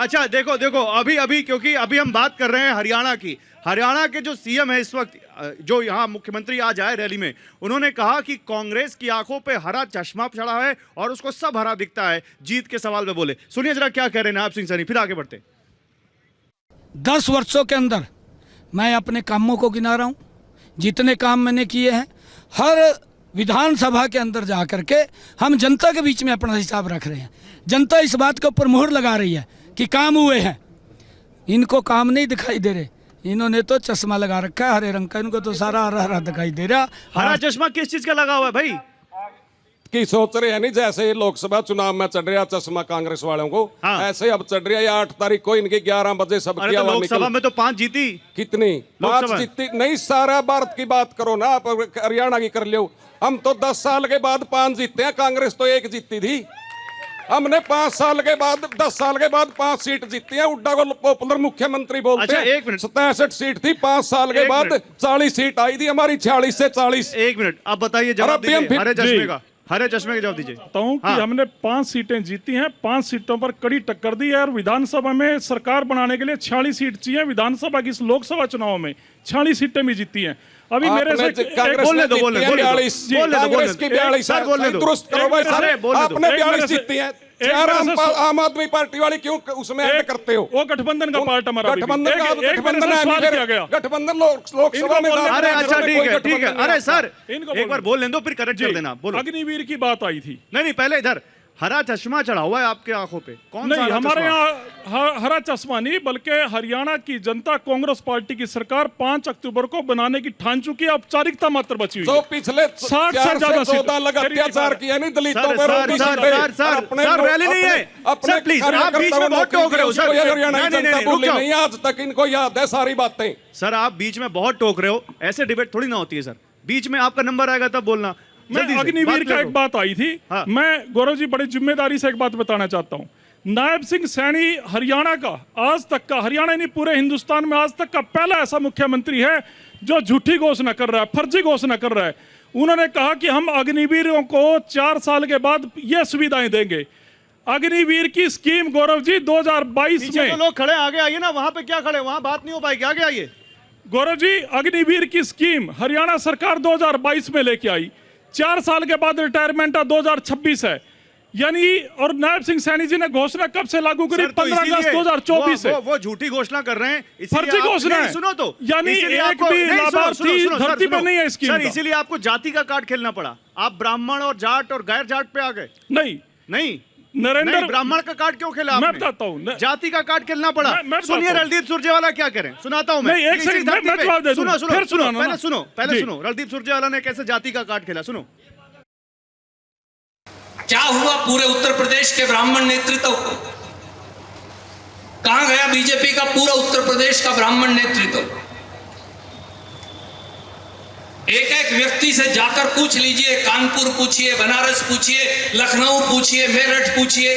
अच्छा देखो देखो, अभी अभी क्योंकि अभी हम बात कर रहे हैं हरियाणा की। हरियाणा के जो सीएम है इस वक्त, जो यहाँ मुख्यमंत्री आज आए रैली में, उन्होंने कहा कि कांग्रेस की आंखों पे हरा चश्मा चढ़ा है और उसको सब हरा दिखता है। जीत के सवाल पे बोले, सुनिए जरा क्या कह रहे हैं नायब सिंह सैनी, फिर आगे बढ़ते हैं। 10 वर्षों के अंदर मैं अपने कामों को गिना रहा हूँ, जितने काम मैंने किए हैं। हर विधानसभा के अंदर जा करके हम जनता के बीच में अपना हिसाब रख रहे हैं। जनता इस बात के ऊपर मुहर लगा रही है कि काम हुए हैं। इनको काम नहीं दिखाई दे रहे, इन्होंने तो चश्मा लगा रखा है हरे रंग का, इनको तो सारा हरा हरा दिखाई दे रहा। हरा चश्मा किस चीज का लगा हुआ है भाई? की सोच रहे हैं नहीं, जैसे लोकसभा चुनाव में चढ़ रहा चश्मा कांग्रेस वालों को, हाँ। ऐसे अब चढ़ रहा है 8 तारीख को इनके 11 बजे सबकी आवाज लोकसभा में तो 5 जीती। कितनी? 5 जीती नहीं, सारा भारत की बात करो ना, आप हरियाणा की कर लो। हम तो 10 साल के बाद 5 जीते हैं, कांग्रेस तो 1 जीती थी। हमने 5 साल के बाद 10 साल के बाद 5 सीट जीती है। उड्डा को पॉपुलर मुख्यमंत्री बोलते हैं। 67 सीट थी, 5 साल के बाद 40 सीट आई थी हमारी, 46 से 40। 1 मिनट, अब बताइए जवाब दीजिए हरे चश्मे का, हरे चश्मे का जवाब दीजिए। कि हमने 5 सीटें जीती हैं, 5 सीटों पर कड़ी टक्कर दी है और विधानसभा में सरकार बनाने के लिए 46 सीट चाहिए। विधानसभा की इस लोकसभा चुनाव में 46 सीटें भी जीती हैं। अभी मेरे से बोलने दो, बोलने दो, कांग्रेस की 42 सर बोलने दो, दुरुस्त करो भाई सर, आपने 42 जीती है। आम आदमी पार्टी वाली क्यों उसमें ऐड करते हो? वो गठबंधन का पार्ट हमारा, गठबंधन लोकसभा में। अरे अच्छा ठीक है ठीक है, अरे सर एक बार बोल लें दो, फिर करेक्ट कर देना। बोलो। अग्निवीर की बात आई थी। नहीं पहले इधर हरा चश्मा चढ़ा हुआ है आपके आंखों पे, कौन सा? नहीं, हमारे यहाँ हरा चश्मा नहीं, बल्कि हरियाणा की जनता कांग्रेस पार्टी की सरकार 5 अक्टूबर को बनाने की ठान चुकी है। औपचारिकता मात्र बची हुई है। तो पिछले 60 से ज्यादा 14 लग अत्याचार किया नहीं दलितों पर। सर रैली नहीं है सर, प्लीज आप बीच में बहुत टोक रहे हो सर। नहीं, आज तक इनको याद है सारी बातें। सर आप बीच में बहुत टोक रहे हो, ऐसे डिबेट थोड़ी ना होती है सर। बीच में आपका नंबर आएगा तब बोलना। मैं अग्निवीर का एक बात आई थी। हाँ। मैं गौरव जी बड़ी जिम्मेदारी से एक बात बताना चाहता हूँ। नायब सिंह सैनी हरियाणा का आज तक का, हरियाणा नहीं पूरे हिंदुस्तान में आज तक का पहला ऐसा मुख्यमंत्री है जो झूठी घोषणा कर रहा है, फर्जी घोषणा कर रहा है। उन्होंने कहा कि हम अग्निवीरों को 4 साल के बाद ये सुविधाएं देंगे। अग्निवीर की स्कीम गौरव जी 2022 में, लोग खड़े आगे आइए ना, वहां पे क्या खड़े, वहां बात नहीं हो पाएगी, आगे आइए। गौरव जी अग्निवीर की स्कीम हरियाणा सरकार 2022 में लेके आई। 4 साल के बाद रिटायरमेंट 2026 है यानी, और नायब सिंह सैनी जी ने घोषणा कब से लागू करी? 15 अगस्त 2024 से। वो झूठी घोषणा कर रहे हैं, फर्जी घोषणा है। सुनो तो, यानी एक भी लाभार्थी धरती पर नहीं है इसकी। सर इसीलिए आपको जाति का कार्ड खेलना पड़ा। आप ब्राह्मण और जाट और गैर जाट पे आ गए। नहीं नरेंद्र, ब्राह्मण का कार्ड क्यों खेला आपने? मैं बताता हूँ, जाति का कार्ड खेलना पड़ा। सुनिए रणदीप सुरजेवाला क्या करें, सुनाता हूँ मैं। एक सेकंड मैं जवाब दे दूं। पहले सुनो रणदीप सुरजेवाला ने कैसे जाति का कार्ड खेला, सुनो। क्या हुआ पूरे उत्तर प्रदेश के ब्राह्मण नेतृत्व को? कहां गया बीजेपी का पूरा उत्तर प्रदेश का ब्राह्मण नेतृत्व? एक एक व्यक्ति से जाकर पूछ लीजिए, कानपुर पूछिए, बनारस पूछिए, लखनऊ पूछिए, मेरठ पूछिए,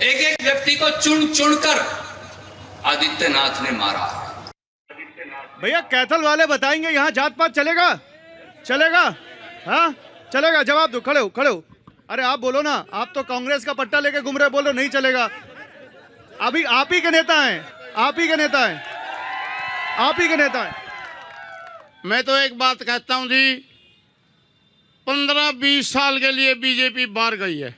एक एक व्यक्ति को चुन चुनकर आदित्यनाथ ने मारा। भैया कैथल वाले बताएंगे यहाँ जात पात चलेगा? चलेगा? हाँ चलेगा, जवाब दो, खड़े हो खड़े हो। अरे आप बोलो ना, आप तो कांग्रेस का पट्टा लेके घूम रहे, बोलो नहीं चलेगा। अभी आप ही के नेता हैं, आप ही के नेता हैं, आप ही के नेता हैं। मैं तो एक बात कहता हूं जी, 15-20 साल के लिए बीजेपी बाहर गई है।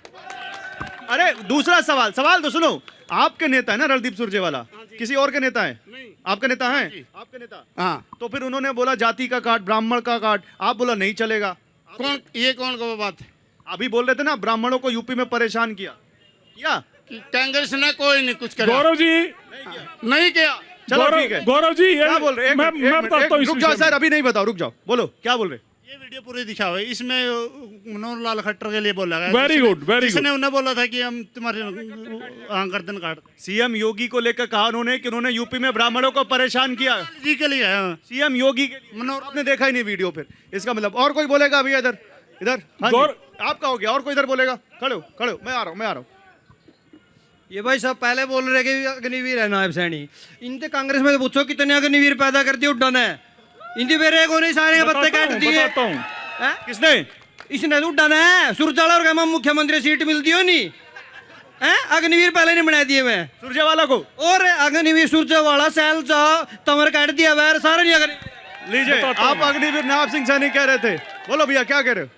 अरे दूसरा सवाल तो सुनो। आपके नेता है ना रणदीप सुरजेवाला, किसी और के नेता है? आपके नेता हैं? आपके नेता, हाँ। तो फिर उन्होंने बोला जाति का कार्ड, ब्राह्मण का कार्ड, आप बोला नहीं चलेगा। कौन, ये कौन का बात है? अभी बोल रहे थे ना ब्राह्मणों को यूपी में परेशान किया कांग्रेस ने कोई नहीं कुछ करा। गौरव जी नहीं किया। चलो ठीक है। गौरव जी क्या बोल रहे हैं? मैं बताता हूं। रुक जाओ सर, अभी नहीं बताओ, रुक जाओ, बोलो क्या बोल रहे? ये वीडियो पूरी दिखाओ, इसमें मनोहर लाल खट्टर के लिए बोला गया। Very good, very good. इसने उन्हें बोला था कि हम तुम्हारे गर्दन काट। सीएम योगी को लेकर कहा उन्होंने कि उन्होंने यूपी में ब्राह्मणों को परेशान किया। जी के लिए सीएम योगी के लिए। मनोहर आपने देखा ही नहीं वीडियो, फिर इसका मतलब और कोई बोलेगा अभी? इधर इधर आपका हो गया, और कोई इधर बोलेगा? खड़े हो, मैं आ रहा हूँ। ये भाई सब पहले बोल रहे कि अग्निवीर है नायब सैनी। इनसे कांग्रेस में पूछो कितने अग्निवीर पैदा कर दिए उड्डा ने। इनके मेरे को नहीं सारे बत्ते काट दिए। किसने? इसने उड्डा ने सुरजाला और मुख्यमंत्री सीट मिलती हो नहीं। हैं अग्निवीर पहले नहीं बना दिए मैं सुरजेवाला को और अग्निवीर सूरजवाला सैल चा तमर काट दिया वैर सारे नहीं अग्निवीर लीजिए आप अग्निवीर नायब सिंह सैनी कह रहे थे, बोलो भैया क्या कह रहे हो?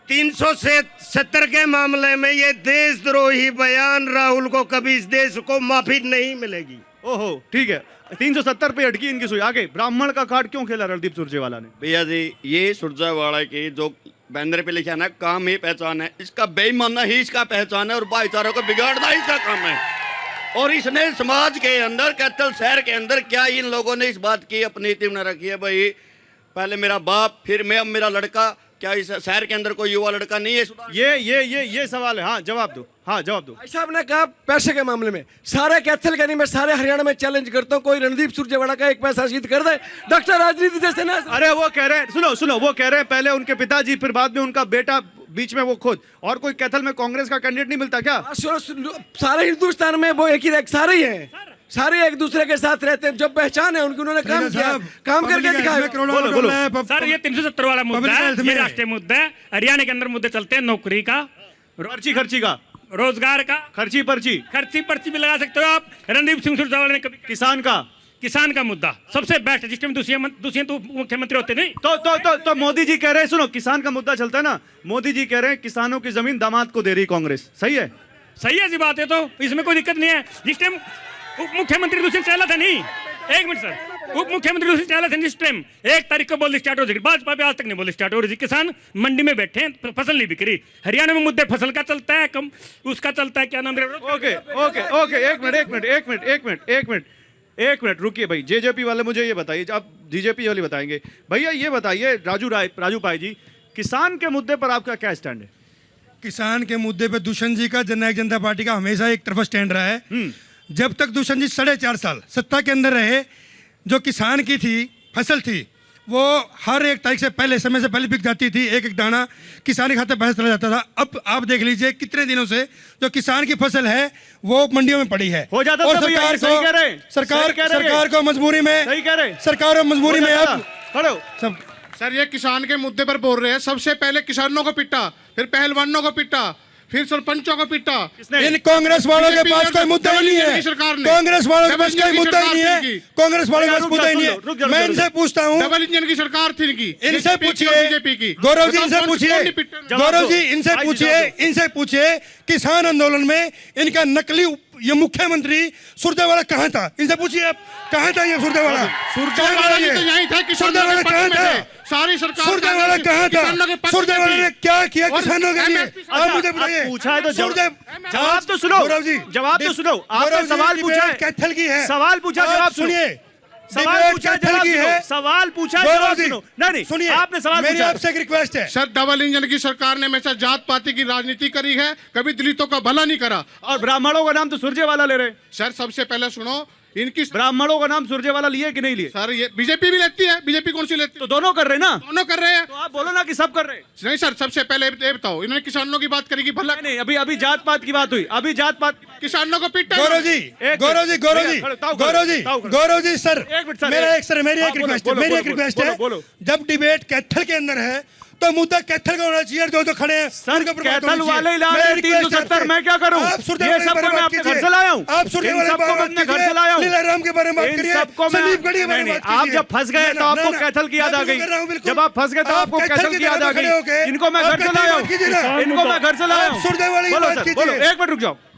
370 के मामले में ये देशद्रोही बयान राहुल को कभी इस देश को माफी नहीं मिलेगी। ओहो ठीक है, 370 पे अटकी इनकी सुई। आगे ब्राह्मण का कार्ड क्यों खेला रणदीप सुरजेवाला ने? भैया जी ये सुरजेवाला की जो बैनर पे लिखा है ना, काम ही पहचान है, इसका बेईमानना ही इसका पहचान है और भाईचारे को बिगाड़ना ही इसका काम है। और इसने समाज के अंदर कैथल शहर के अंदर क्या इन लोगों ने इस बात की अपनी नीति बना रखी है, भाई पहले मेरा बाप फिर मैं अब मेरा लड़का, क्या इस शहर के अंदर कोई युवा लड़का नहीं है? ये सवाल है। हाँ जवाब दो, हाँ जवाब दो। भाई साहब ने कहा पैसे के मामले में सारे कैथल के नहीं, मैं सारे हरियाणा में चैलेंज करता हूँ, कोई रणदीप सुरजेवाला का एक पैसा रसीद कर दे डॉक्टर राजनीति जैसे ना। अरे वो कह रहे हैं, सुनो वो कह रहे हैं पहले उनके पिताजी फिर बाद में उनका बेटा, बीच में वो खुद, और कोई कैथल में कांग्रेस का कैंडिडेट नहीं मिलता क्या? सारे हिंदुस्तान में वो एक ही सारे ही हैं, सारे एक दूसरे के साथ रहते हैं, जो पहचान है उनकी, उन्होंने काम किया, काम करके दिखाया। सर ये 370 वाला मुद्दा है, ये राष्ट्रीय मुद्दा है। हरियाणा के अंदर मुद्दे चलते हैं नौकरी का, खर्ची का, रोजगार का, खर्ची पर्ची भी लगा सकते हो आप। रणदीप सिंह सुरजेवाला ने कभी किसान का मुद्दा सबसे बेस्ट है, जिसमें दूसरे तो मुख्यमंत्री होते नहीं। तो मोदी जी कह रहे हैं, सुनो किसान का मुद्दा चलता है ना, मोदी जी कह रहे हैं किसानों की जमीन दामाद को दे रही कांग्रेस, सही है? सही है जी बात है, तो इसमें कोई दिक्कत नहीं है। जिस टाइम उप मुख्यमंत्री दूसरे चला था नहीं, एक मिनट सर, उप मुख्यमंत्री दूसरे चला था जिस टाइम 1 तारीख को बोली स्टार्ट हो रही, भाजपा पे आज तक नहीं बोली स्टार्ट हो रही। किसान मंडी में बैठे हैं, फसल नहीं बिक रही। हरियाणा में मुद्दे फसल का चलता है, कम उसका चलता है, क्या नाम है? ओके एक मिनट रुकिए भाई। जेजेपी वाले मुझे ये बताइए, आप बीजेपी वाले बताएंगे। भैया ये बताइए राजू भाई जी, किसान के मुद्दे पर आपका क्या स्टैंड है? किसान के मुद्दे पे दुष्यंत जी का जननायक जनता पार्टी का हमेशा एक तरफा स्टैंड रहा है। जब तक दुष्यंत जी 4.5 साल सत्ता के अंदर रहे, जो किसान की थी फसल थी वो हर एक तारीख से पहले, समय से पहले बिक जाती थी, एक एक दाना किसान के खाते पैसा चला जाता था। अब आप देख लीजिए कितने दिनों से जो किसान की फसल है वो मंडियों में पड़ी है, हो जाता और था। सरकार को मजबूरी में, सरकार मजबूरी में अब खड़े हो सब। सर ये किसान के मुद्दे पर बोल रहे हैं, सबसे पहले किसानों को पिटा, फिर पहलवानों को पिटा, फिर सरपंचों को पिटा। इन कांग्रेस वालों के पास कोई मुद्दा ही नहीं है, कांग्रेस वालों के पास कोई मुद्दा ही नहीं है, कांग्रेस वालों के पास मुद्दा ही नहीं है। मैं इनसे पूछता हूँ, डबल इंजन की सरकार थी इनकी, इनसे पूछिए बीजेपी की, गौरव जी इनसे पूछिए, गौरव जी इनसे पूछिए किसान आंदोलन में इनका नकली ये मुख्यमंत्री सुरजेवाला कहाँ था? इनसे पूछिए आप, कहाँ था ये सुरजेवाला? सुरजेवाला तो यहीं था, सुरजेवाला कहाँ था? सारी सरकार सुरजेवाला कहाँ था? सुरजेवाला ने क्या किया किसानों के लिए? आप मुझे बताइए। पूछा है तो जवाब तो सुनो, गौरव जी जवाब तो सुनो। आपने सवाल पूछा है, कैथल की है, सवाल पूछा, जवाब सुनिए। सवाल पूछा, जवाब सुनो, सवाल पूछा, जवाब सुनो। नहीं सुनिए, आपने सवाल मेरी पूछा। आपसे एक रिक्वेस्ट है सर, डबल इंजन की सरकार ने हमेशा जात पाति की राजनीति करी है, कभी दलितों का भला नहीं करा। और ब्राह्मणों का नाम तो सुरजेवाला ले रहे। सर सबसे पहले सुनो, इनकी ब्राह्मणों का नाम सुरजेवाला लिए कि नहीं लिए? सर ये बीजेपी भी लेती है, बीजेपी कौन सी लेती है? तो दोनों कर रहे ना, दोनों कर रहे हैं। तो आप बोलो ना कि सब कर रहे हैं। नहीं सर, सबसे पहले ये बताओ, इन्होंने किसानों की बात करी कि भला नहीं, अभी जात पात की बात हुई, अभी जात पात, किसानों को पिटा। गौरव जी सर, मेरी एक रिक्वेस्ट है, जब डिबेट कैथल के अंदर है तो मुद्दा कैथल का होना चाहिए। जो खड़े हैं सर, कैथल वाले ला रहे 370, मैं क्या करूं? ये सबको मैं अपने घर से लाया हूं, आप सबको मैं अपने घर से लाया हूं। लीलाराम के बारे में बात करिए, आप जब फंस गए तो आपको कैथल की याद आ गई, जब आप फंस गए तो आपको कैथल की याद आ गई। इनको मैं घर से लाया हूं, इनको मैं घर से लाया हूं। बोलो, एक मिनट रुक जाओ।